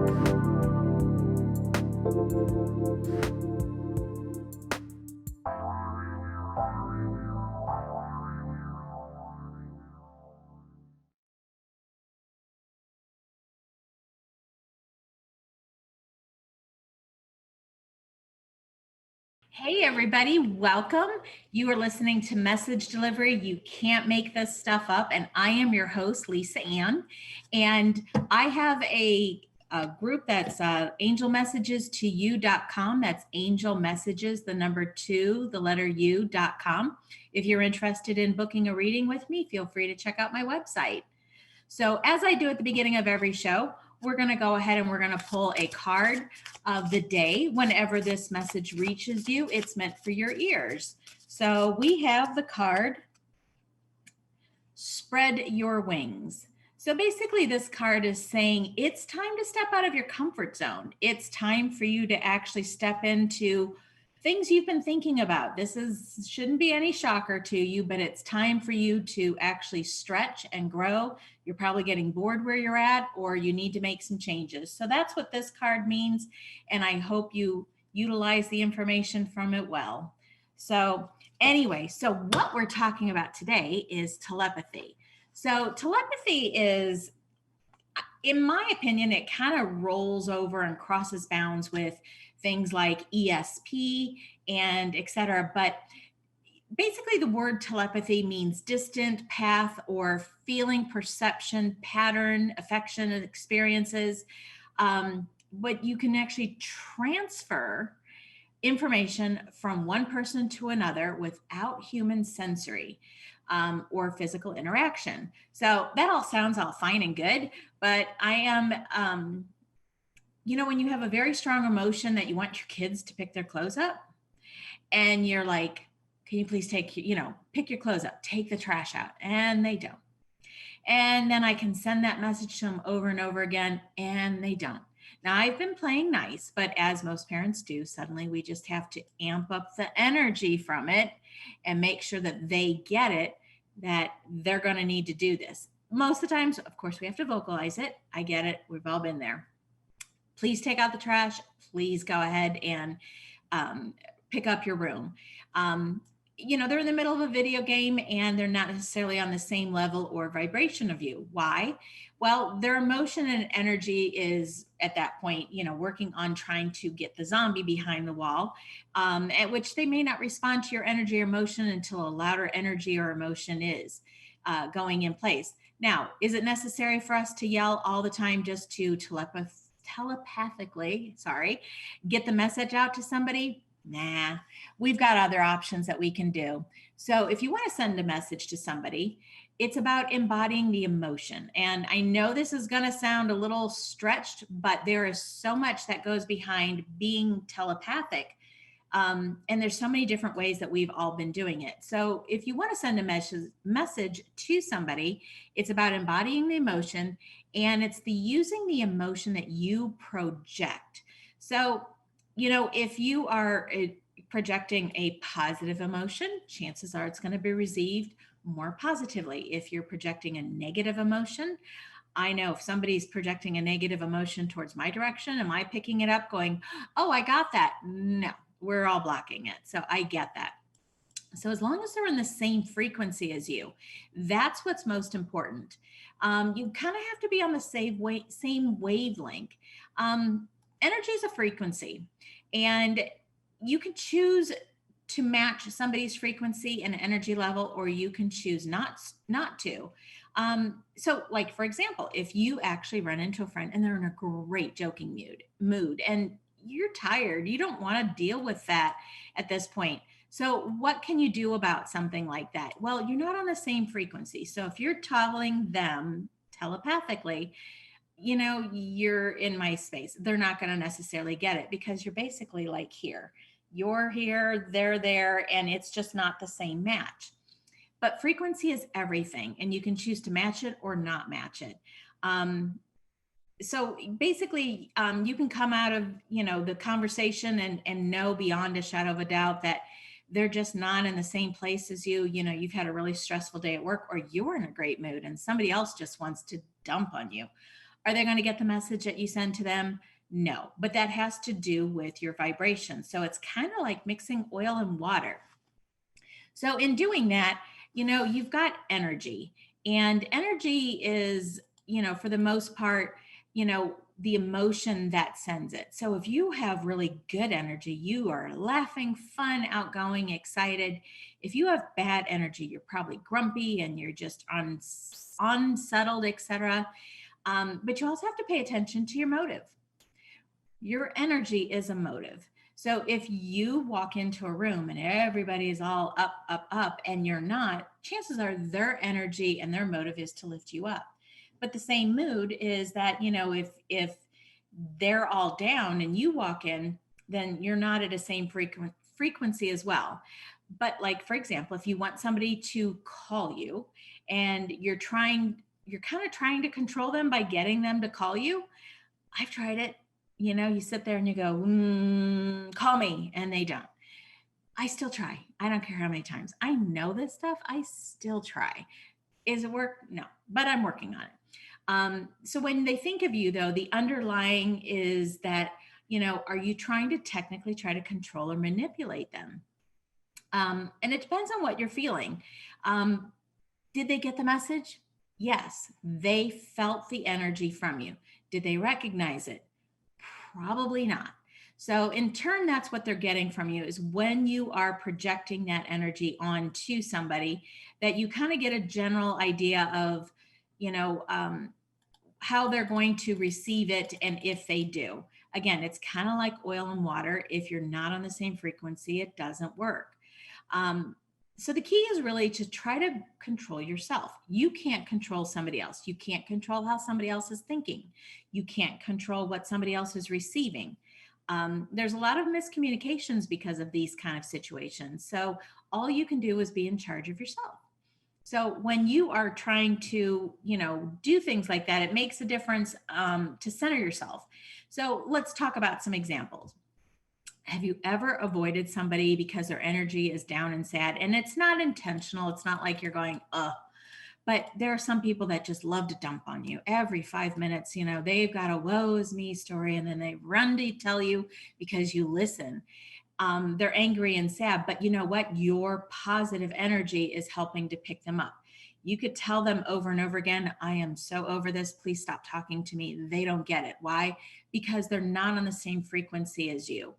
Hey, everybody, welcome. You are listening to Message Delivery. You can't make this stuff up. And I am your host, Lisa Ann. And I have a group that's angelmessages2u.com. That's angel messages, the number two, the letter u.com. If you're interested in booking a reading with me, feel free to check out my website. So, as I do at the beginning of every show, we're going to go ahead and we're going to pull a card of the day. Whenever this message reaches you, it's meant for your ears. So, we have the card, Spread Your Wings. So, basically, this card is saying it's time to step out of your comfort zone. It's time for you to actually step into things you've been thinking about. Shouldn't be any shocker to you, but it's time for you to actually stretch and grow. You're probably getting bored where you're at, or you need to make some changes. So that's what this card means, and I hope you utilize the information from it well. So anyway, so what we're talking about today is telepathy. So telepathy is, in my opinion, it kind of rolls over and crosses bounds with things like ESP and etc. But basically, the word telepathy means distant, path, or feeling, perception, pattern, affection, and experiences. But you can actually transfer information from one person to another without human sensory or physical interaction. So that all sounds all fine and good, but I am, when you have a very strong emotion that you want your kids to pick their clothes up, and you're like, can you please pick your clothes up, take the trash out, and they don't. And then I can send that message to them over and over again, and they don't. Now, I've been playing nice, but as most parents do, suddenly we just have to amp up the energy from it and make sure that they get it, that they're going to need to do this. Most of the times, of course, we have to vocalize it. I get it. We've all been there. Please take out the trash. Please go ahead and pick up your room. They're in the middle of a video game and they're not necessarily on the same level or vibration of you. Why? Well, their emotion and energy is at that point, working on trying to get the zombie behind the wall, at which they may not respond to your energy or emotion until a louder energy or emotion is going in place. Now, is it necessary for us to yell all the time just to telepathically, get the message out to somebody? Nah, we've got other options that we can do. So if you want to send a message to somebody, it's about embodying the emotion. And I know this is going to sound a little stretched, but there is so much that goes behind being telepathic. And there's so many different ways that we've all been doing it. So if you want to send a message to somebody, it's about embodying the emotion, and it's using the emotion that you project. So if you are projecting a positive emotion, chances are it's going to be received more positively. If you're projecting a negative emotion, I know if somebody's projecting a negative emotion towards my direction, am I picking it up going, oh, I got that? No, we're all blocking it. So I get that. So as long as they're in the same frequency as you, that's what's most important. You kind of have to be on the same wavelength. Energy is a frequency, and you can choose to match somebody's frequency and energy level, or you can choose not to. So like, for example, if you actually run into a friend and they're in a great joking mood and you're tired, you don't want to deal with that at this point. So what can you do about something like that? Well, you're not on the same frequency. So if you're telling them telepathically, you're in my space, they're not going to necessarily get it, because you're basically like here. You're here, they're there, and it's just not the same match. But frequency is everything, and you can choose to match it or not match it. So basically, you can come out of the conversation and know beyond a shadow of a doubt that they're just not in the same place as you. You've had a really stressful day at work, or you're in a great mood and somebody else just wants to dump on you. Are they going to get the message that you send to them? No, but that has to do with your vibration. So it's kind of like mixing oil and water. So in doing that, you've got energy, and energy is, for the most part, the emotion that sends it. So if you have really good energy, you are laughing, fun, outgoing, excited. If you have bad energy, you're probably grumpy and you're just unsettled, etc. But you also have to pay attention to your motive. Your energy is a motive. So if you walk into a room and everybody is all up, up, up, and you're not, chances are their energy and their motive is to lift you up. But the same mood is that, if they're all down and you walk in, then you're not at a same frequency as well. But like, for example, if you want somebody to call you and you're kind of trying to control them by getting them to call you. I've tried it. You sit there and you go, call me, and they don't. I still try. I don't care how many times. I know this stuff. I still try. Is it work? No, but I'm working on it. So when they think of you, though, the underlying is that, are you trying to technically try to control or manipulate them? And it depends on what you're feeling. Did they get the message? Yes, they felt the energy from you. Did they recognize it? Probably not. So in turn, that's what they're getting from you, is when you are projecting that energy onto somebody, that you kind of get a general idea of, how they're going to receive it. And if they do, again, it's kind of like oil and water. If you're not on the same frequency, it doesn't work. So the key is really to try to control yourself. You can't control somebody else. You can't control how somebody else is thinking. You can't control what somebody else is receiving. There's a lot of miscommunications because of these kind of situations. So all you can do is be in charge of yourself. So when you are trying to, do things like that, it makes a difference to center yourself. So let's talk about some examples. Have you ever avoided somebody because their energy is down and sad? And it's not intentional. It's not like you're going, but there are some people that just love to dump on you every 5 minutes. They've got a woe is me story, and then they run to tell you because you listen. They're angry and sad, but you know what? Your positive energy is helping to pick them up. You could tell them over and over again, I am so over this. Please stop talking to me. They don't get it. Why? Because they're not on the same frequency as you.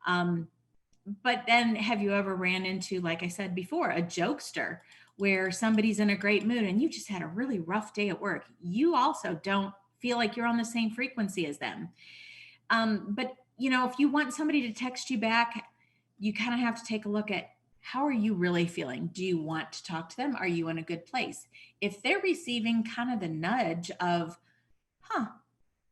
But then have you ever ran into, like I said before, a jokester where somebody's in a great mood and you just had a really rough day at work? You also don't feel like you're on the same frequency as them. But if you want somebody to text you back, you kind of have to take a look at, how are you really feeling? Do you want to talk to them? Are you in a good place? If they're receiving kind of the nudge of,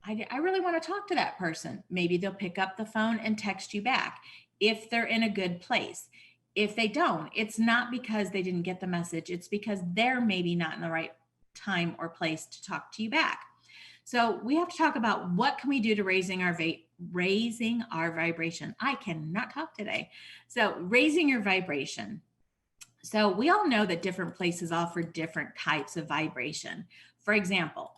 I really want to talk to that person, maybe they'll pick up the phone and text you back if they're in a good place. If they don't, it's not because they didn't get the message. It's because they're maybe not in the right time or place to talk to you back. So we have to talk about what can we do to raising our vibration. I cannot talk today. So raising your vibration. So we all know that different places offer different types of vibration. For example,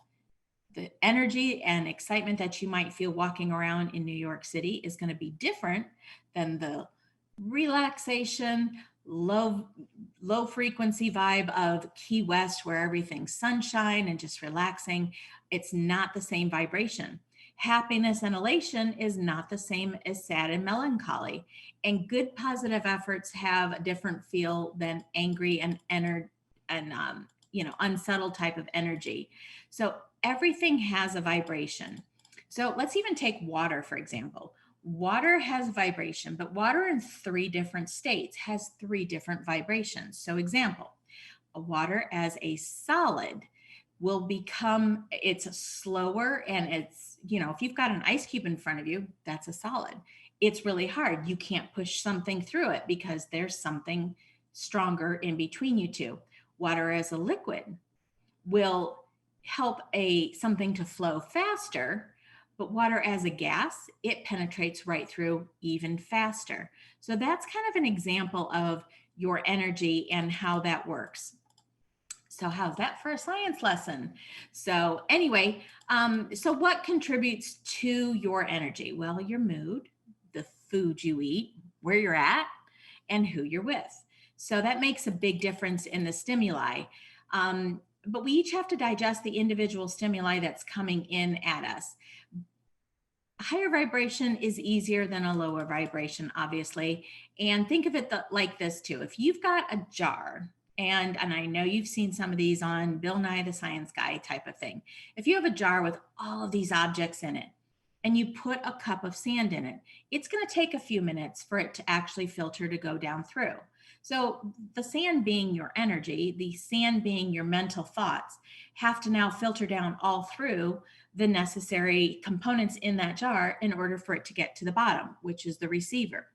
the energy and excitement that you might feel walking around in New York City is going to be different than the relaxation, low frequency vibe of Key West, where everything's sunshine and just relaxing. It's not the same vibration. Happiness and elation is not the same as sad and melancholy. And good positive efforts have a different feel than angry and unsettled type of energy. So everything has a vibration. So let's even take water, for example. Water has vibration, but water in 3 different states has 3 different vibrations. So example, water as a solid will become, it's slower, and it's, if you've got an ice cube in front of you, that's a solid. It's really hard. You can't push something through it because there's something stronger in between you two. Water as a liquid will help something to flow faster, but water as a gas, it penetrates right through even faster. So that's kind of an example of your energy and how that works. So how's that for a science lesson? So anyway, so what contributes to your energy? Well, your mood, the food you eat, where you're at, and who you're with. So that makes a big difference in the stimuli. But we each have to digest the individual stimuli that's coming in at us. Higher vibration is easier than a lower vibration, obviously. And think of it like this too. If you've got a jar, and I know you've seen some of these on Bill Nye the Science Guy type of thing. If you have a jar with all of these objects in it and you put a cup of sand in it, it's going to take a few minutes for it to actually filter to go down through. So the sand being your energy, the sand being your mental thoughts, have to now filter down all through the necessary components in that jar in order for it to get to the bottom, which is the receiver.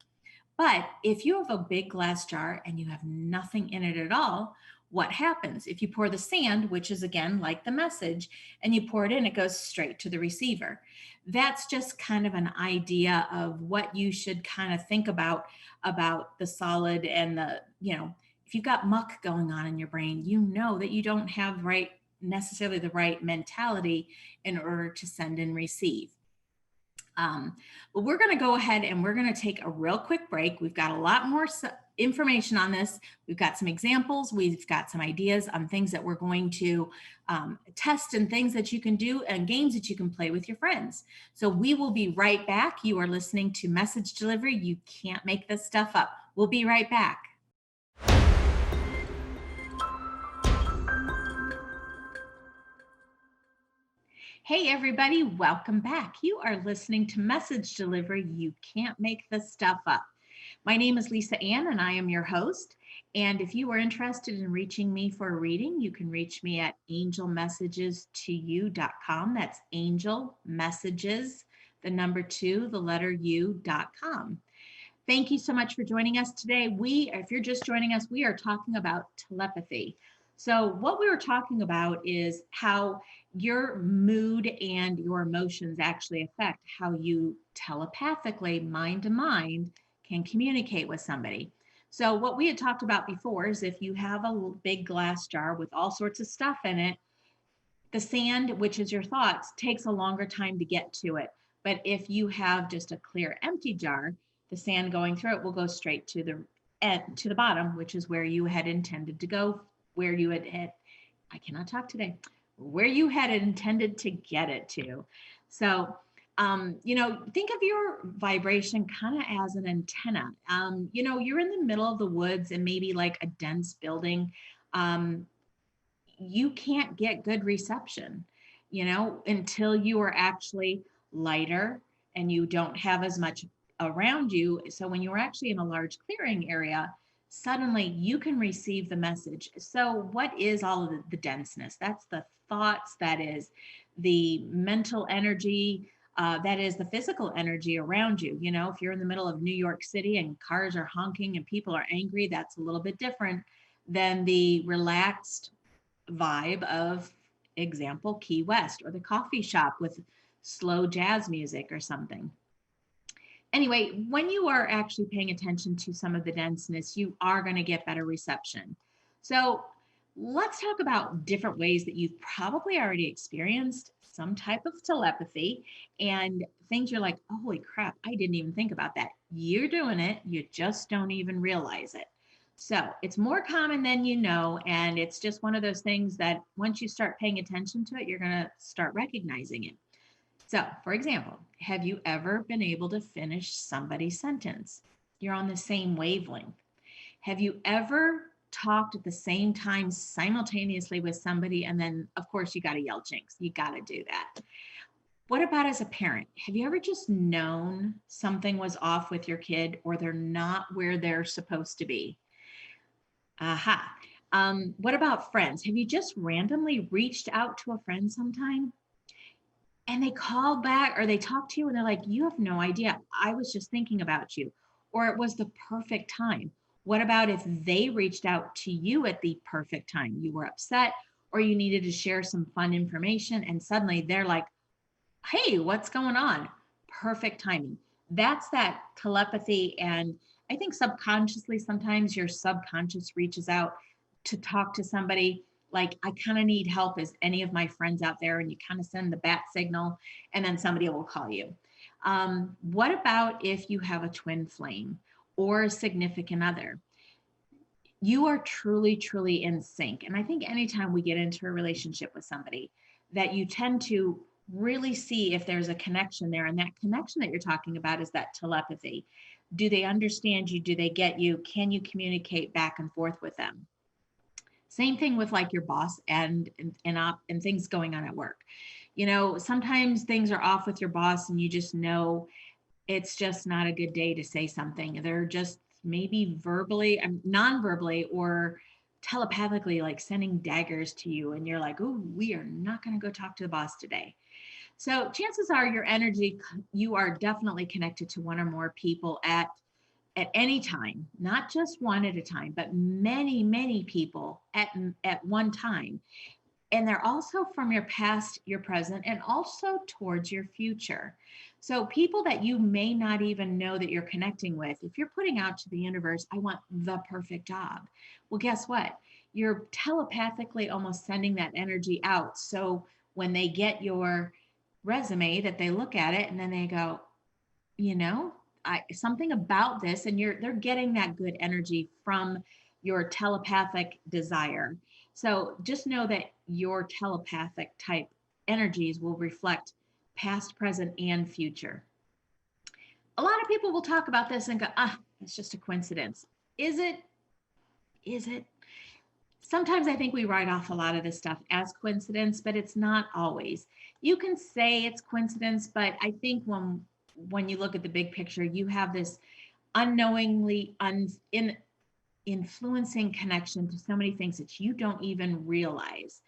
But if you have a big glass jar and you have nothing in it at all, what happens? If you pour the sand, which is again like the message, and you pour it in, it goes straight to the receiver. That's just kind of an idea of what you should kind of think about the solid and if you've got muck going on in your brain, you know that you don't have necessarily the right mentality in order to send and receive. But we're going to go ahead and we're going to take a real quick break. We've got a lot more information on this. We've got some examples. We've got some ideas on things that we're going to test and things that you can do and games that you can play with your friends. So we will be right back. You are listening to Message Delivery. You can't make this stuff up. We'll be right back. Hey, everybody, welcome back. You are listening to Message Delivery. You can't make this stuff up. My name is Lisa Ann, and I am your host. And if you are interested in reaching me for a reading, you can reach me at angelmessagestoyou.com. That's angel messages, the number 2, the letter u.com. Thank you so much for joining us today. If you're just joining us, we are talking about telepathy. So what we were talking about is how your mood and your emotions actually affect how you telepathically, mind to mind, can communicate with somebody. So what we had talked about before is if you have a big glass jar with all sorts of stuff in it, the sand, which is your thoughts, takes a longer time to get to it. But if you have just a clear empty jar, the sand going through it will go straight to the bottom, which is where you had intended to go, where you had I cannot talk today, where you had intended to get it to. So, think of your vibration kind of as an antenna. You're in the middle of the woods and maybe like a dense building. You can't get good reception, until you are actually lighter and you don't have as much around you. So when you're actually in a large clearing area, suddenly you can receive the message. So what is all of the denseness? That's the thoughts, that is the mental energy, that is the physical energy around you. If you're in the middle of New York City and cars are honking and people are angry, that's a little bit different than the relaxed vibe of, example, Key West or the coffee shop with slow jazz music or something. Anyway, when you are actually paying attention to some of the denseness, you are going to get better reception. So let's talk about different ways that you've probably already experienced some type of telepathy and things you're like, oh, holy crap, I didn't even think about that. You're doing it. You just don't even realize it. So it's more common than you know. And it's just one of those things that once you start paying attention to it, you're going to start recognizing it. So, for example, have you ever been able to finish somebody's sentence? You're on the same wavelength. Have you ever talked at the same time simultaneously with somebody? And then, of course, you got to yell jinx. You got to do that. What about as a parent? Have you ever just known something was off with your kid or they're not where they're supposed to be? Aha. What about friends? Have you just randomly reached out to a friend sometime and they call back or they talk to you and they're like, you have no idea. I was just thinking about you. Or it was the perfect time. What about if they reached out to you at the perfect time? You were upset or you needed to share some fun information and suddenly they're like, hey, what's going on? Perfect timing. That's that telepathy. And I think subconsciously, sometimes your subconscious reaches out to talk to somebody like, I kind of need help. Is any of my friends out there? And you kind of send the bat signal, and then somebody will call you. What about if you have a twin flame or a significant other? You are truly, truly in sync. And I think anytime we get into a relationship with somebody, that you tend to really see if there's a connection there. And that connection that you're talking about is that telepathy. Do they understand you? Do they get you? Can you communicate back and forth with them? Same thing with like your boss and things going on at work. Sometimes things are off with your boss and you just know it's just not a good day to say something. They're just maybe verbally, non-verbally, or telepathically, like sending daggers to you, and you're like, "Oh, we are not going to go talk to the boss today." So chances are your energy, you are definitely connected to one or more people at any time, not just one at a time, but many, many people at one time. And they're also from your past, your present, and also towards your future. So, people that you may not even know that you're connecting with, if you're putting out to the universe, I want the perfect job. Well, guess what? You're telepathically almost sending that energy out. So, when they get your resume, that they look at it and then they go, you know, something about this, and they're getting that good energy from your telepathic desire. So just know that your telepathic type energies will reflect past, present, and future. A lot of people will talk about this and go, it's just a coincidence. Is it? Is it? Sometimes I think we write off a lot of this stuff as coincidence, but it's not always. You can say it's coincidence, but I think when you look at the big picture, you have this unknowingly influencing connection to so many things that you don't even realize.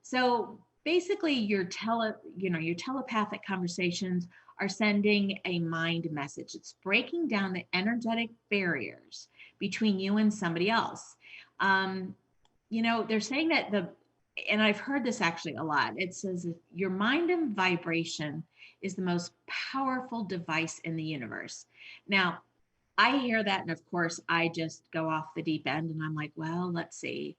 So basically your telepathic conversations are sending a mind message. It's breaking down the energetic barriers between you and somebody else. Um, they're saying that and I've heard this actually a lot. It says your mind and vibration is the most powerful device in the universe. Now, I hear that, and of course, I just go off the deep end and I'm like, well, let's see.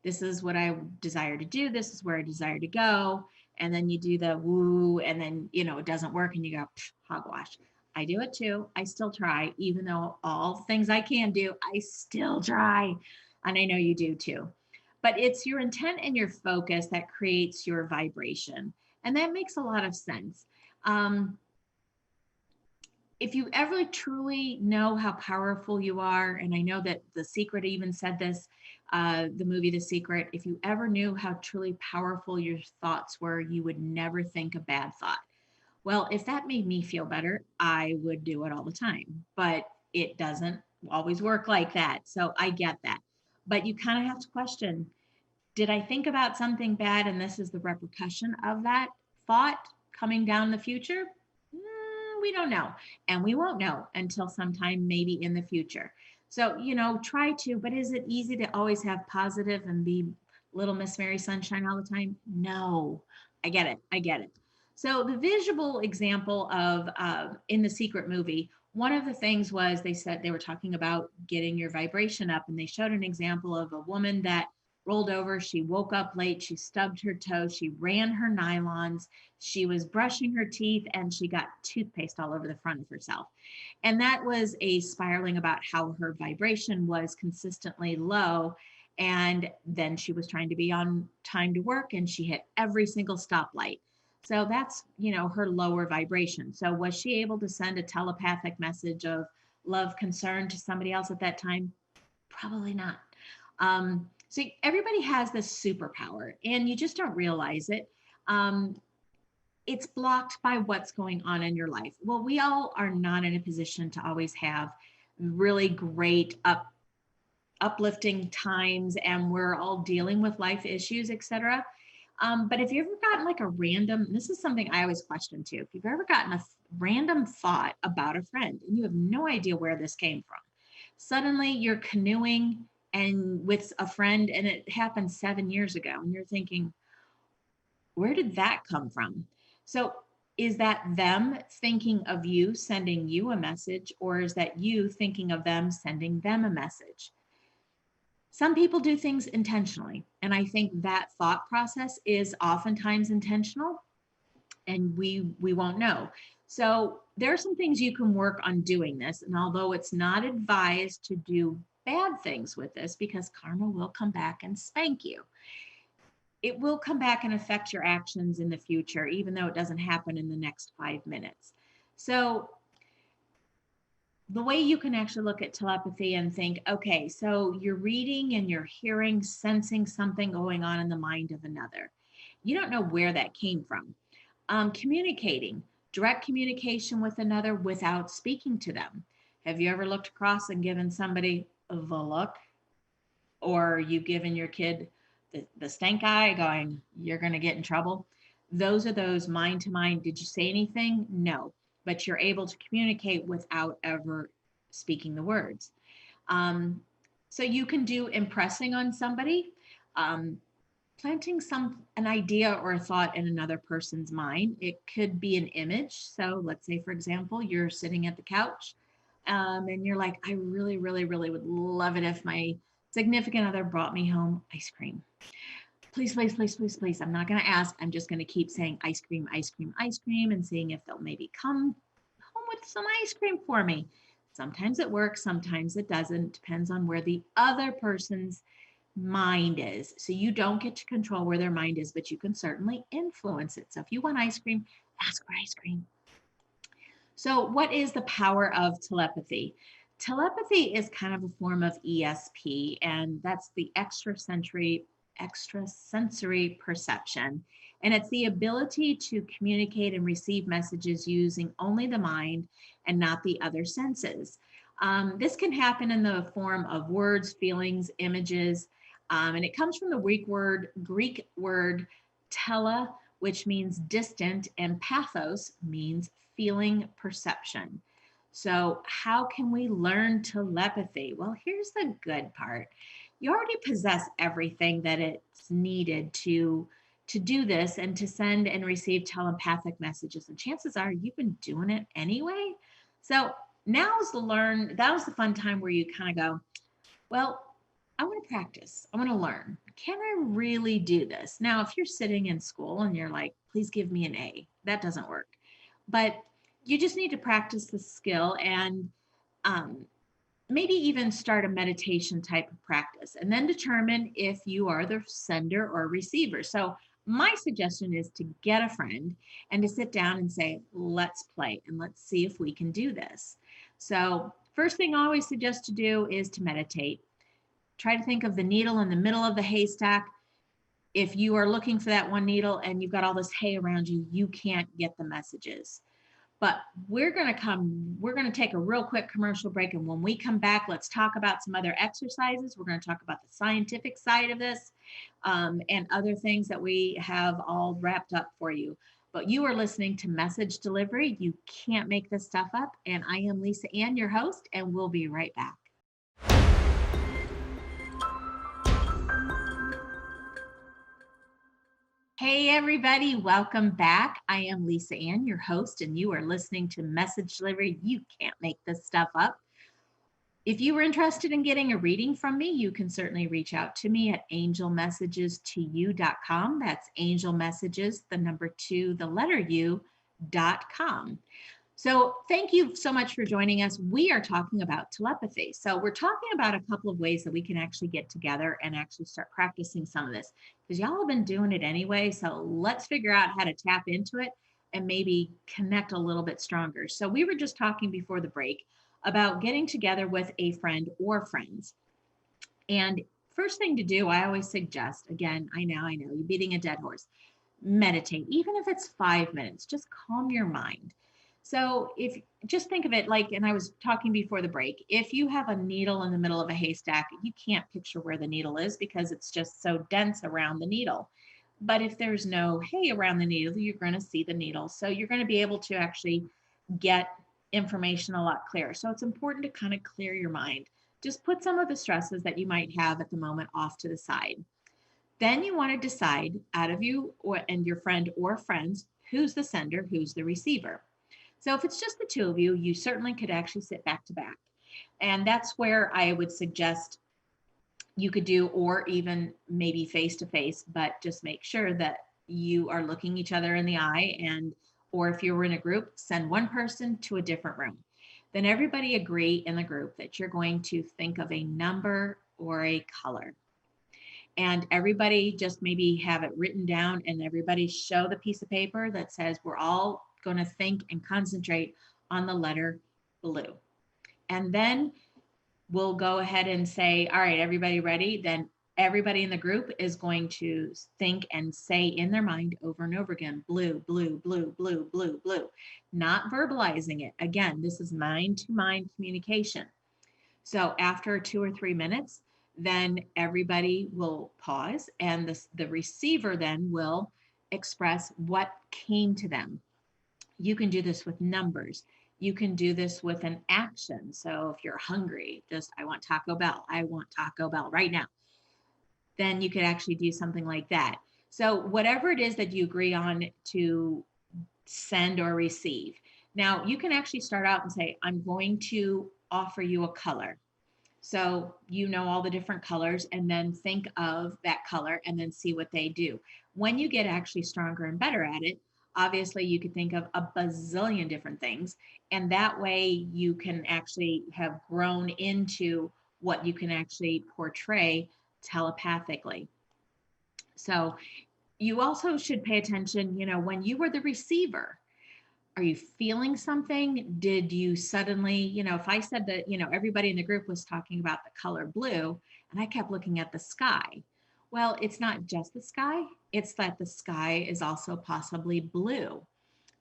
This is what I desire to do. This is where I desire to go. And then you do the woo, and then, it doesn't work, and you go, hogwash. I do it too. I still try, even though all things I can do, I still try. And I know you do too. But it's your intent and your focus that creates your vibration. And that makes a lot of sense. If you ever truly know how powerful you are, and I know that The Secret even said this, the movie The Secret, if you ever knew how truly powerful your thoughts were, you would never think a bad thought. Well, if that made me feel better, I would do it all the time, but it doesn't always work like that. So I get that. But you kind of have to question, did I think about something bad and this is the repercussion of that thought coming down the future? We don't know. And we won't know until sometime maybe in the future. So, try to, but is it easy to always have positive and be little Miss Mary Sunshine all the time? No, I get it. I get it. So, the visual example of in the Secret movie, one of the things was they said they were talking about getting your vibration up, and they showed an example of a woman that rolled over. She woke up late. She stubbed her toe. She ran her nylons. She was brushing her teeth, and she got toothpaste all over the front of herself. And that was a spiraling about how her vibration was consistently low. And then she was trying to be on time to work, and she hit every single stoplight. So that's, her lower vibration. So was she able to send a telepathic message of love, concern to somebody else at that time? Probably not. So everybody has this superpower, and you just don't realize it. It's blocked by what's going on in your life. Well, we all are not in a position to always have really great uplifting times, and we're all dealing with life issues, etc. But if you've ever gotten like a random, this is something I always question too. If you've ever gotten a random thought about a friend and you have no idea where this came from, suddenly you're canoeing and with a friend, and it happened 7 years ago, and you're thinking, where did that come from? So is that them thinking of you, sending you a message, or is that you thinking of them, sending them a message? Some people do things intentionally, and I think that thought process is oftentimes intentional, and we won't know. So there are some things you can work on doing this, and although it's not advised to do bad things with this because karma will come back and spank you, it will come back and affect your actions in the future, even though it doesn't happen in the next 5 minutes. So the way you can actually look at telepathy and think, okay, so you're reading and you're hearing, sensing something going on in the mind of another. You don't know where that came from. Communicating, direct communication with another without speaking to them. Have you ever looked across and given somebody the look, or you've given your kid the stank eye going, you're going to get in trouble? Those are those mind to mind. Did you say anything? No, but you're able to communicate without ever speaking the words. Um, so you can do impressing on somebody, um, planting an idea or a thought in another person's mind. It could be an image. So let's say, for example, you're sitting at the couch, and you're like, I really, really, really would love it if my significant other brought me home ice cream. Please, please, please, please, please. I'm not going to ask. I'm just going to keep saying ice cream, ice cream, ice cream, and seeing if they'll maybe come home with some ice cream for me. Sometimes it works, sometimes it doesn't. Depends on where the other person's mind is. So you don't get to control where their mind is, but you can certainly influence it. So if you want ice cream, ask for ice cream. So what is the power of telepathy? Telepathy is kind of a form of ESP, and that's the extrasensory perception. And it's the ability to communicate and receive messages using only the mind and not the other senses. This can happen in the form of words, feelings, images, and it comes from the Greek word tele, which means distant, and pathos means feeling perception. So, how can we learn telepathy? Well, here's the good part. You already possess everything that it's needed to do this and to send and receive telepathic messages. And chances are you've been doing it anyway. So that was the fun time where you kind of go, well, I want to practice. I want to learn. Can I really do this? Now, if you're sitting in school and you're like, please give me an A, that doesn't work. But you just need to practice the skill and um, maybe even start a meditation type of practice and then determine if you are the sender or receiver. So, my suggestion is to get a friend and to sit down and say, let's play and let's see if we can do this. So, first thing I always suggest to do is to meditate. Try to think of the needle in the middle of the haystack. If you are looking for that one needle and you've got all this hay around you, you can't get the messages. But we're going to take a real quick commercial break. And when we come back, let's talk about some other exercises. We're going to talk about the scientific side of this, and other things that we have all wrapped up for you. But you are listening to Message Delivery. You can't make this stuff up. And I am Lisa Ann, your host, and we'll be right back. Hey, everybody, welcome back. I am Lisa Ann, your host, and you are listening to Message Delivery. You can't make this stuff up. If you were interested in getting a reading from me, you can certainly reach out to me at angelmessagestoyou.com. That's angelmessages, the number 2, the letter U.com. So thank you so much for joining us. We are talking about telepathy. So we're talking about a couple of ways that we can actually get together and actually start practicing some of this, because y'all have been doing it anyway. So let's figure out how to tap into it and maybe connect a little bit stronger. So we were just talking before the break about getting together with a friend or friends. And first thing to do, I always suggest, again, I know, you're beating a dead horse. Meditate, even if it's 5 minutes, just calm your mind. So if just think of it like, and I was talking before the break, if you have a needle in the middle of a haystack, you can't picture where the needle is because it's just so dense around the needle. But if there's no hay around the needle, you're going to see the needle. So you're going to be able to actually get information a lot clearer. So it's important to kind of clear your mind. Just put some of the stresses that you might have at the moment off to the side. Then you want to decide out of you and your friend or friends, who's the sender, who's the receiver. So if it's just the two of you, you certainly could actually sit back to back. And that's where I would suggest You could do, or even maybe face to face, but just make sure that you are looking each other in the eye. And, or if you were in a group, send one person to a different room. Then everybody agree in the group that you're going to think of a number or a color. And everybody just maybe have it written down, and everybody show the piece of paper that says we're all going to think and concentrate on the letter blue. And then we'll go ahead and say, all right, everybody ready? Then everybody in the group is going to think and say in their mind over and over again, blue, blue, blue, blue, blue, blue, not verbalizing it. Again, this is mind to mind communication. So after 2 or 3 minutes, then everybody will pause, and the receiver then will express what came to them. You can do this with numbers. You can do this with an action. So if you're hungry, just, I want Taco Bell. I want Taco Bell right now. Then you could actually do something like that. So whatever it is that you agree on to send or receive. Now you can actually start out and say, I'm going to offer you a color. So you know all the different colors, and then think of that color and then see what they do. When you get actually stronger and better at it, obviously you could think of a bazillion different things. And that way you can actually have grown into what you can actually portray telepathically. So you also should pay attention, when you were the receiver, are you feeling something? Did you suddenly, if I said that, everybody in the group was talking about the color blue and I kept looking at the sky. Well, it's not just the sky, it's that the sky is also possibly blue,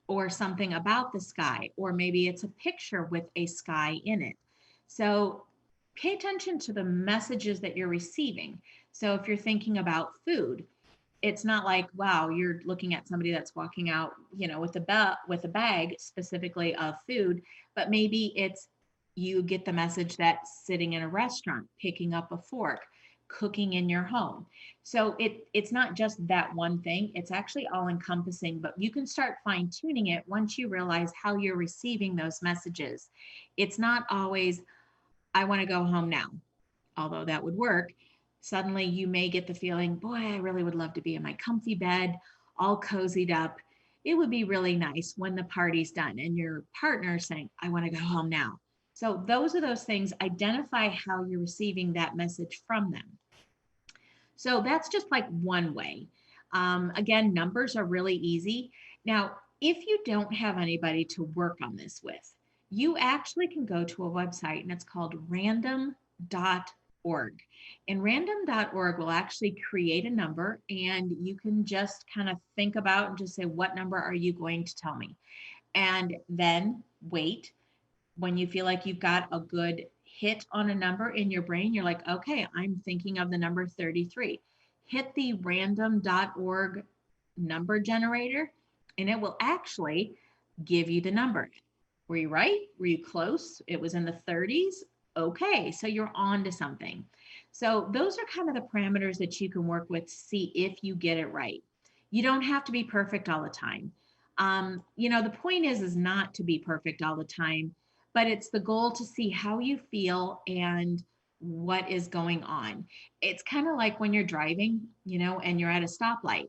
or something about the sky, or maybe it's a picture with a sky in it. So pay attention to the messages that you're receiving. So if you're thinking about food, it's not like, wow, you're looking at somebody that's walking out, with a bag specifically of food, but maybe it's, you get the message that sitting in a restaurant, picking up a fork, cooking in your home. So it's not just that one thing, it's actually all encompassing, but you can start fine tuning it once you realize how you're receiving those messages. It's not always, I want to go home now, although that would work. Suddenly you may get the feeling, boy, I really would love to be in my comfy bed, all cozied up. It would be really nice when the party's done and your partner is saying, I want to go home now. So those are those things. Identify how you're receiving that message from them. So that's just like one way. Again, numbers are really easy. Now, if you don't have anybody to work on this with, you actually can go to a website, and it's called random.org. And random.org will actually create a number, and you can just kind of think about and just say, what number are you going to tell me? And then wait. When you feel like you've got a good hit on a number in your brain, you're like, okay, I'm thinking of the number 33. Hit the random.org number generator, and it will actually give you the number. Were you right? Were you close? It was in the 30s. Okay, so you're on to something. So those are kind of the parameters that you can work with to see if you get it right. You don't have to be perfect all the time. The point is not to be perfect all the time, but it's the goal to see how you feel and what is going on. It's kind of like when you're driving, and you're at a stoplight.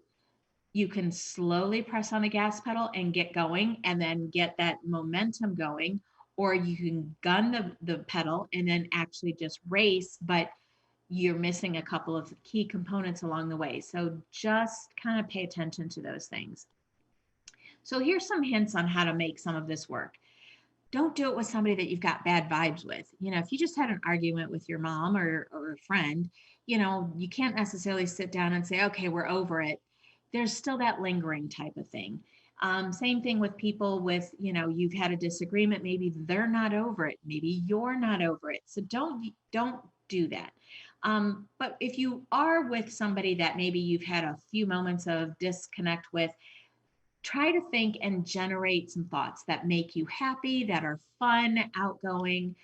You can slowly press on the gas pedal and get going and then get that momentum going, or you can gun the pedal and then actually just race, but you're missing a couple of key components along the way. So just kind of pay attention to those things. So here's some hints on how to make some of this work. Don't do it with somebody that you've got bad vibes with. If you just had an argument with your mom or a friend, you can't necessarily sit down and say, okay, we're over it. There's still that lingering type of thing. Same thing with people with, you've had a disagreement. Maybe they're not over it. Maybe you're not over it. So don't do that. But if you are with somebody that maybe you've had a few moments of disconnect with, try to think and generate some thoughts that make you happy, that are fun, outgoing.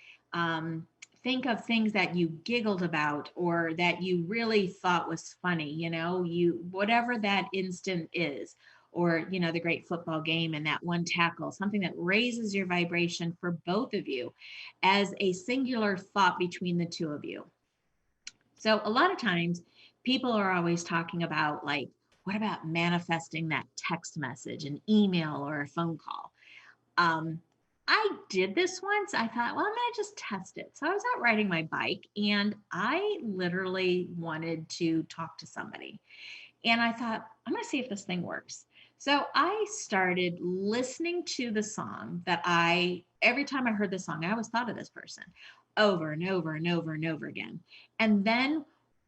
Think of things that you giggled about or that you really thought was funny, you whatever that instant is, or the great football game and that one tackle, something that raises your vibration for both of you as a singular thought between the two of you. So a lot of times people are always talking about like, what about manifesting that text message, an email, or a phone call? Um, I did this once. I thought, well, I'm going to just test it. So I was out riding my bike and I literally wanted to talk to somebody. And I thought, I'm going to see if this thing works. So I started listening to the song every time I heard the song, I always thought of this person over and over and over and over again. And then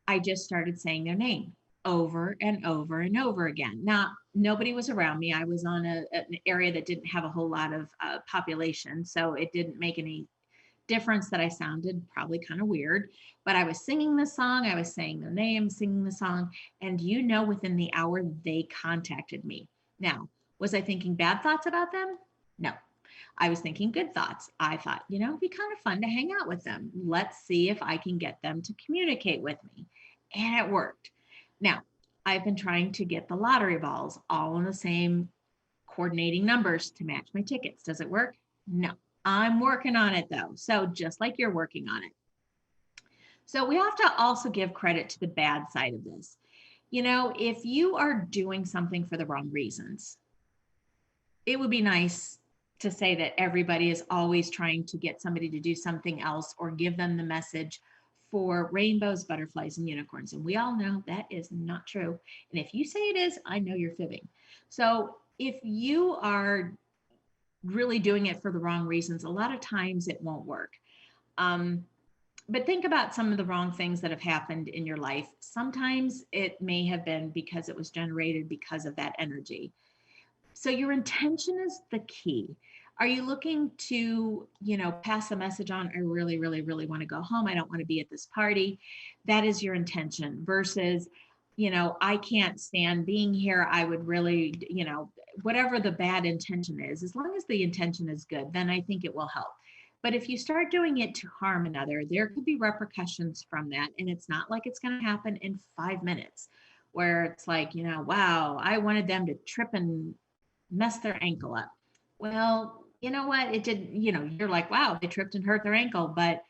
I just started saying their name over and over and over again. Now, nobody was around me. I was on an area that didn't have a whole lot of population. So it didn't make any difference that I sounded probably kind of weird, but I was singing the song, I was saying their name, singing the song, and within the hour they contacted me. Now, was I thinking bad thoughts about them? No. I was thinking good thoughts. I thought, it'd be kind of fun to hang out with them. Let's see if I can get them to communicate with me. And it worked. Now, I've been trying to get the lottery balls all in the same coordinating numbers to match my tickets. Does it work? No. I'm working on it though. So just like you're working on it. So we have to also give credit to the bad side of this. If you are doing something for the wrong reasons, it would be nice to say that everybody is always trying to get somebody to do something else or give them the message for rainbows, butterflies, and unicorns. And we all know that is not true. And if you say it is, I know you're fibbing. So if you are really doing it for the wrong reasons, a lot of times it won't work. But think about some of the wrong things that have happened in your life. Sometimes it may have been because it was generated because of that energy. So your intention is the key. Are you looking to, pass a message on? I really, really, really want to go home. I don't want to be at this party. That is your intention versus, I can't stand being here. I would really, whatever the bad intention is, as long as the intention is good, then I think it will help. But if you start doing it to harm another, there could be repercussions from that. And it's not like it's going to happen in 5 minutes where it's like, wow, I wanted them to trip and mess their ankle up. Well, you know what? It did, you're like, wow, they tripped and hurt their ankle, but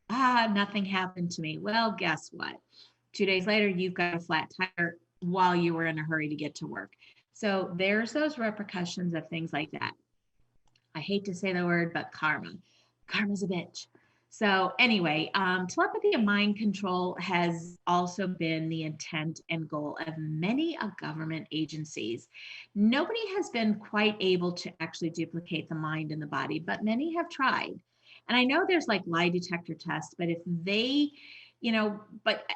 nothing happened to me. Well, guess what? 2 days later, you've got a flat tire while you were in a hurry to get to work. So there's those repercussions of things like that. I hate to say the word, but karma. Karma's a bitch. So anyway, telepathy and mind control has also been the intent and goal of many of government agencies. Nobody has been quite able to actually duplicate the mind and the body, but many have tried. And I know there's like lie detector tests, but if they, but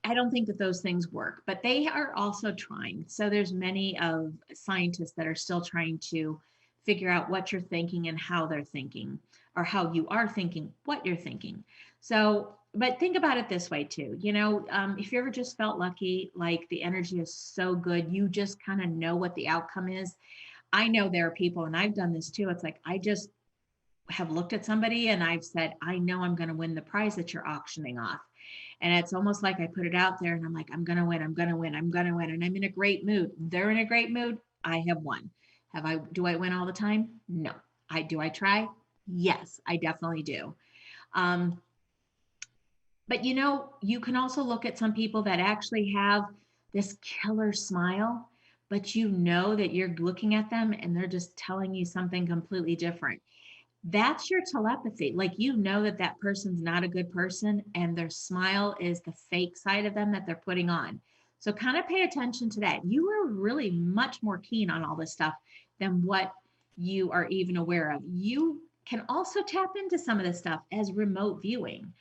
I don't think that those things work, but they are also trying. So there's many of scientists that are still trying to figure out what you're thinking and how they're thinking, or how you are thinking, what you're thinking. So, but think about it this way too. If you ever just felt lucky, like the energy is so good, you just kind of know what the outcome is. I know there are people, and I've done this too. It's like, I just have looked at somebody and I've said, I know I'm going to win the prize that you're auctioning off. And it's almost like I put it out there and I'm like, I'm going to win, I'm going to win, I'm going to win. And I'm in a great mood. They're in a great mood. I have won. Do I win all the time? No. Do I try? Yes, I definitely do. But you can also look at some people that actually have this killer smile, but that you're looking at them and they're just telling you something completely different. That's your telepathy. Like, that person's not a good person and their smile is the fake side of them that they're putting on. So kind of pay attention to that. You are really much more keen on all this stuff than what you are even aware of. You can also tap into some of this stuff as remote viewing.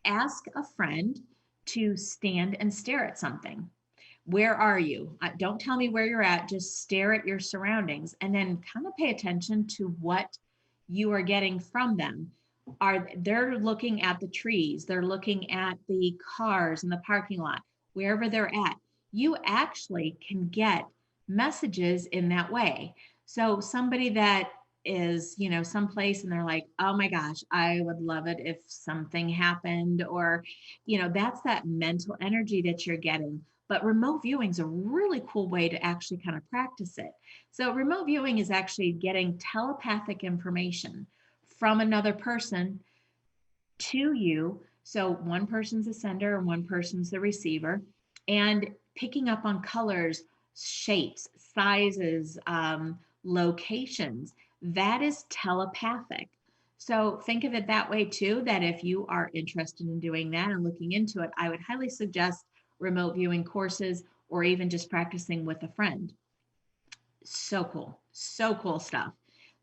Ask a friend to stand and stare at something. Where are you? Don't tell me where you're at. Just stare at your surroundings and then kind of pay attention to what you are getting from them. They're looking at the trees, they're looking at the cars in the parking lot, wherever they're at. You actually can get messages in that way. So somebody that is, someplace and they're like, oh my gosh, I would love it if something happened, or, that's that mental energy that you're getting. But remote viewing is a really cool way to actually kind of practice it. So remote viewing is actually getting telepathic information from another person to you So one person's the sender and one person's the receiver. And picking up on colors, shapes, sizes, locations, that is telepathic. So think of it that way too, that if you are interested in doing that and looking into it, I would highly suggest remote viewing courses or even just practicing with a friend. So cool stuff.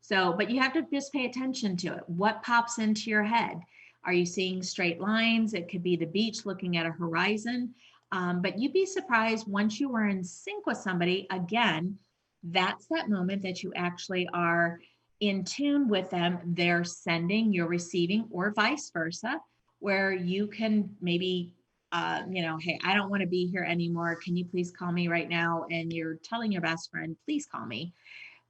So, but you have to just pay attention to it. What pops into your head? Are you seeing straight lines? It could be the beach looking at a horizon. But you'd be surprised once you are in sync with somebody, again, that's that moment that you actually are in tune with them. They're sending, you're receiving, or vice versa, where you can maybe hey, I don't want to be here anymore. Can you please call me right now? And you're telling your best friend, please call me.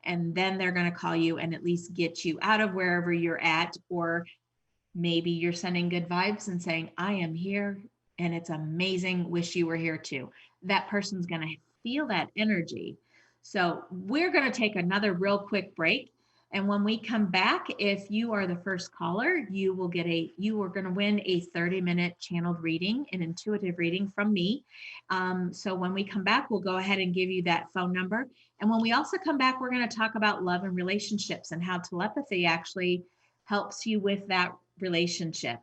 And then they're going to call you and at least get you out of wherever you're at. Or maybe you're sending good vibes and saying, I am here and it's amazing. Wish you were here too. That person's going to feel that energy. So we're going to take another real quick break. And when we come back, if you are the first caller, you are going to win a 30-minute channeled reading, an intuitive reading from me. So when we come back, we'll go ahead and give you that phone number. And when we also come back, we're going to talk about love and relationships and how telepathy actually helps you with that relationship.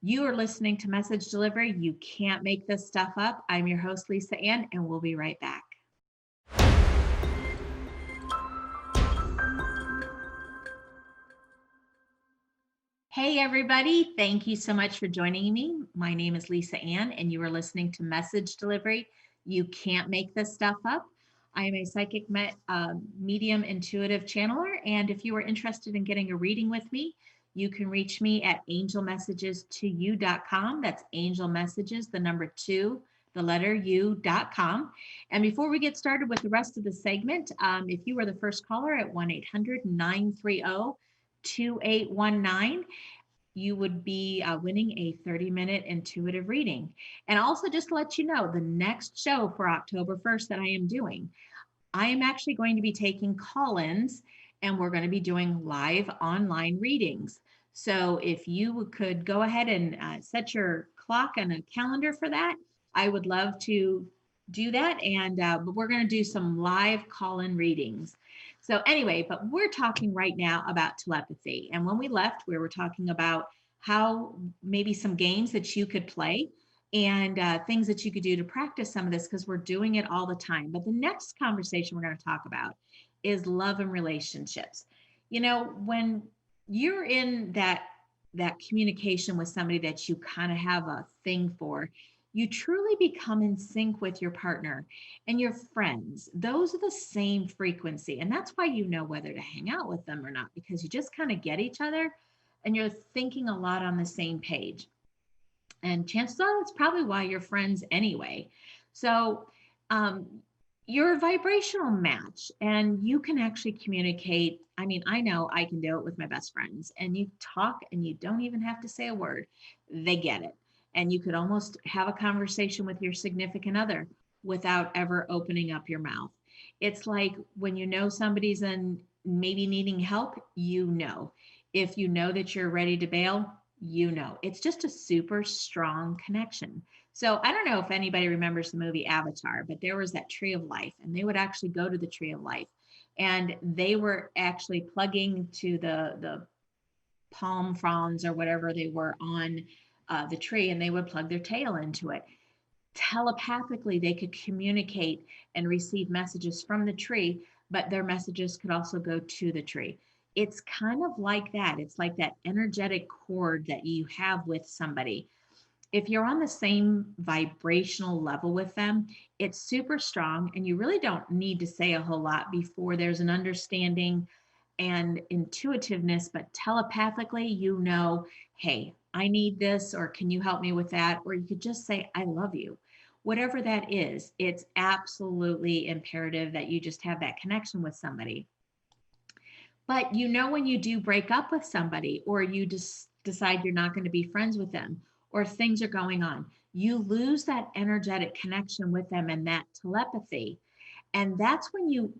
You are listening to Message Delivery. You can't make this stuff up. I'm your host, Lisa Ann, and we'll be right back. Hey, everybody. Thank you so much for joining me. My name is Lisa Ann, and you are listening to Message Delivery. You can't make this stuff up. I am a psychic medium intuitive channeler, and if you are interested in getting a reading with me, you can reach me at angelmessages2u.com. That's angel messages, the number 2, the letter u.com. And before we get started with the rest of the segment, if you were the first caller at 1-800-930-2819, you would be winning a 30-minute intuitive reading. And also, just to let you know, the next show for October 1st that I am doing, I am actually going to be taking call-ins and we're going to be doing live online readings. So if you could go ahead and set your clock and a calendar for that, I would love to do that. And but we're going to do some live call-in readings. So anyway, but we're talking right now about telepathy. And when we left, we were talking about how maybe some games that you could play and things that you could do to practice some of this because we're doing it all the time. But the next conversation we're going to talk about is love and relationships. You know, when you're in that communication with somebody that you kind of have a thing for, you truly become in sync with your partner and your friends. Those are the same frequency. And that's why you know whether to hang out with them or not, because you just kind of get each other and you're thinking a lot on the same page. And chances are that's probably why you're friends anyway. So um, you're a vibrational match and you can actually communicate. I mean, I know I can do it with my best friends, and you talk and you don't even have to say a word. They get it. And you could almost have a conversation with your significant other without ever opening up your mouth. It's like when you know somebody's in maybe needing help, you know. If you know that you're ready to bail, you know. It's just a super strong connection. So I don't know if anybody remembers the movie Avatar, but there was that tree of life, and they would actually go to the tree of life, and they were actually plugging to the palm fronds or whatever they were on the tree, and they would plug their tail into it. Telepathically, they could communicate and receive messages from the tree, but their messages could also go to the tree. It's kind of like that. It's like that energetic cord that you have with somebody. If you're on the same vibrational level with them, it's super strong, and you really don't need to say a whole lot before there's an understanding and intuitiveness, but telepathically, you know, hey, I need this, or can you help me with that? Or you could just say, I love you. Whatever that is, it's absolutely imperative that you just have that connection with somebody. But you know, when you do break up with somebody, or you just decide you're not going to be friends with them, or things are going on, you lose that energetic connection with them and that telepathy. And that's when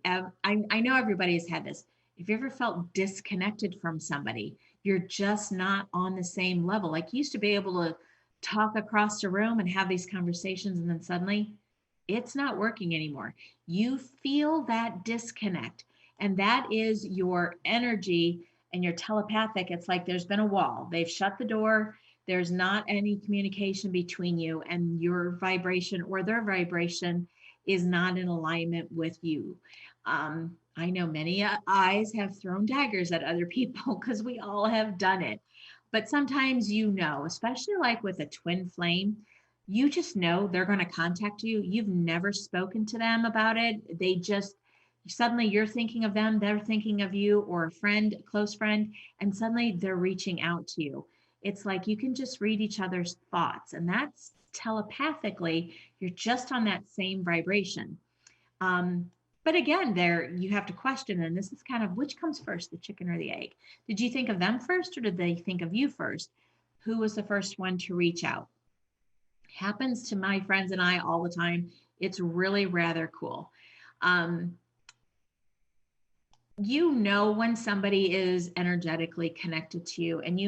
I know everybody has had this. If you ever felt disconnected from somebody, you're just not on the same level. Like you used to be able to talk across the room and have these conversations, and then suddenly it's not working anymore. You feel that disconnect, and that is your energy and your telepathic. It's like there's been a wall, they've shut the door, there's not any communication between you, and your vibration or their vibration is not in alignment with you. I know many eyes have thrown daggers at other people because we all have done it. But sometimes, especially like with a twin flame, you just know they're going to contact you. You've never spoken to them about it. They just suddenly you're thinking of them, they're thinking of you, or a friend, a close friend, and suddenly they're reaching out to you. It's like you can just read each other's thoughts, and that's telepathically, you're just on that same vibration. Um, but again, there you have to question, and this is kind of which comes first, the chicken or the egg? Did you think of them first, or did they think of you first? Who was the first one to reach out? Happens to my friends and I all the time. It's really rather cool. Um, when somebody is energetically connected to you, and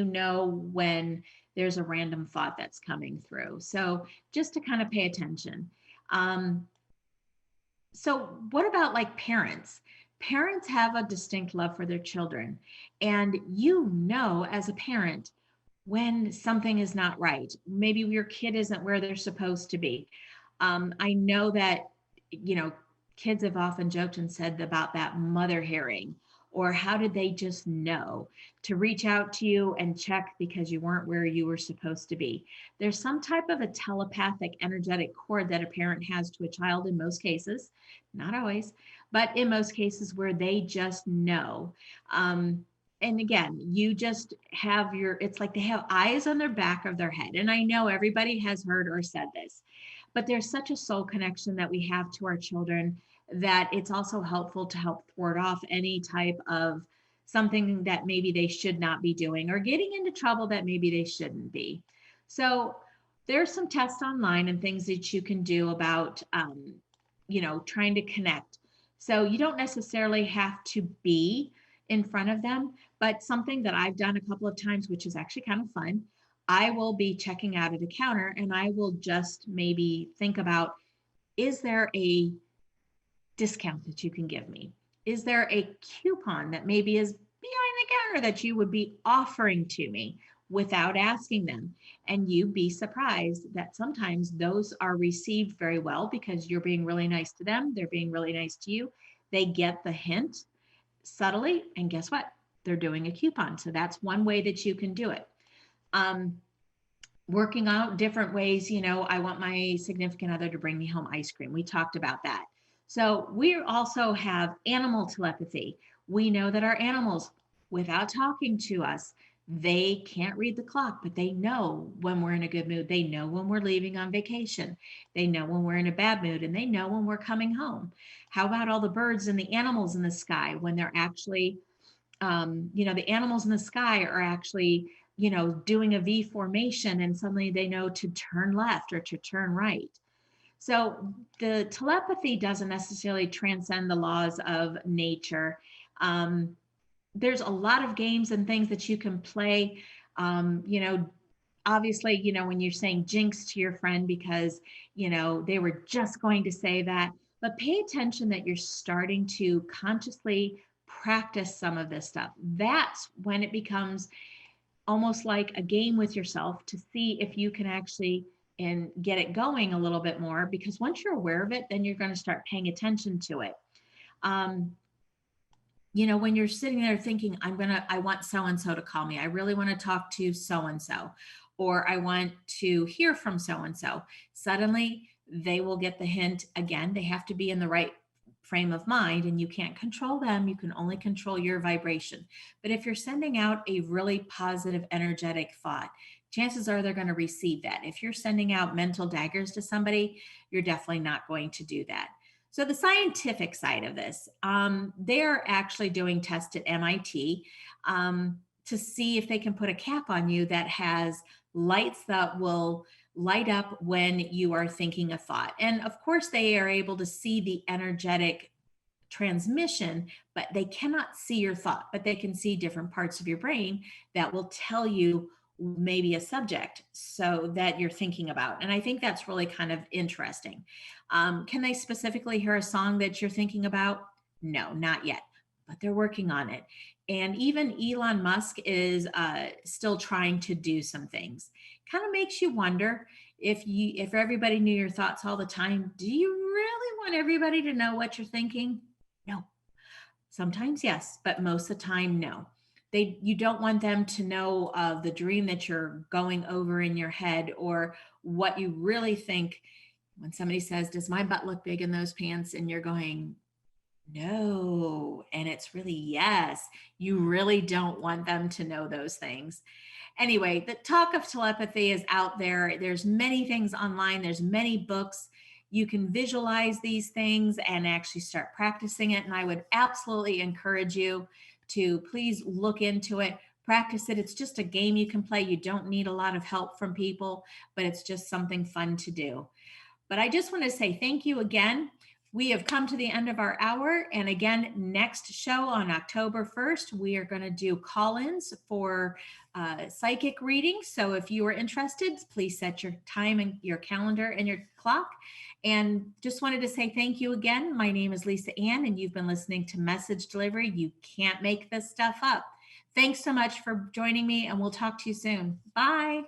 when there's a random thought that's coming through. So just to kind of pay attention. Um, so, what about like parents? Parents have a distinct love for their children. And as a parent, when something is not right, maybe your kid isn't where they're supposed to be. I know that, you know, kids have often joked and said about that mother hearing, or how did they just know to reach out to you and check because you weren't where you were supposed to be? There's some type of a telepathic energetic cord that a parent has to a child in most cases, not always, but in most cases where they just know. And again, you just have it's like they have eyes on their back of their head. And I know everybody has heard or said this, but there's such a soul connection that we have to our children that it's also helpful to help thwart off any type of something that maybe they should not be doing, or getting into trouble that maybe they shouldn't be. So there's some tests online and things that you can do about, trying to connect. So you don't necessarily have to be in front of them, but something that I've done a couple of times, which is actually kind of fun, I will be checking out at a counter and I will just maybe think about, is there a discount that you can give me? Is there a coupon that maybe is behind the counter that you would be offering to me without asking them? And you'd be surprised that sometimes those are received very well because you're being really nice to them. They're being really nice to you. They get the hint subtly. And guess what? They're doing a coupon. So that's one way that you can do it. Working out different ways. I want my significant other to bring me home ice cream. We talked about that. So we also have animal telepathy. We know that our animals, without talking to us, they can't read the clock, but they know when we're in a good mood. They know when we're leaving on vacation. They know when we're in a bad mood, and they know when we're coming home. How about all the birds and the animals in the sky when they're actually, the animals in the sky are actually, doing a V formation, and suddenly they know to turn left or to turn right. So the telepathy doesn't necessarily transcend the laws of nature. There's a lot of games and things that you can play. Obviously, when you're saying jinx to your friend because, they were just going to say that, but pay attention that you're starting to consciously practice some of this stuff. That's when it becomes almost like a game with yourself to see if you can actually and get it going a little bit more, because once you're aware of it, then you're going to start paying attention to it. When you're sitting there thinking, I want so and so to call me, I really want to talk to so and so, or I want to hear from so and so, suddenly they will get the hint. Again, they have to be in the right frame of mind, and you can't control them. You can only control your vibration. But if you're sending out a really positive, energetic thought, chances are they're going to receive that. If you're sending out mental daggers to somebody, you're definitely not going to do that. So the scientific side of this, they're actually doing tests at MIT to see if they can put a cap on you that has lights that will light up when you are thinking a thought. And of course, they are able to see the energetic transmission, but they cannot see your thought, but they can see different parts of your brain that will tell you maybe a subject so that you're thinking about. And I think that's really kind of interesting. Can they specifically hear a song that you're thinking about? No, not yet, but they're working on it. And even Elon Musk is still trying to do some things. Kind of makes you wonder, if everybody knew your thoughts all the time, do you really want everybody to know what you're thinking? No. Sometimes yes, but most of the time no. You don't want them to know of the dream that you're going over in your head, or what you really think. When somebody says, "Does my butt look big in those pants?" and you're going, "No," and it's really yes. You really don't want them to know those things. Anyway, the talk of telepathy is out there. There's many things online, there's many books. You can visualize these things and actually start practicing it. And I would absolutely encourage you to please look into it, practice it. It's just a game you can play. You don't need a lot of help from people, but it's just something fun to do. But I just want to say thank you again. We have come to the end of our hour. And again, next show on October 1st, we are going to do call ins for psychic readings. So if you are interested, please set your time and your calendar and your clock. And just wanted to say thank you again. My name is Lisa Ann, and you've been listening to Message Delivery. You can't make this stuff up. Thanks so much for joining me, and we'll talk to you soon. Bye.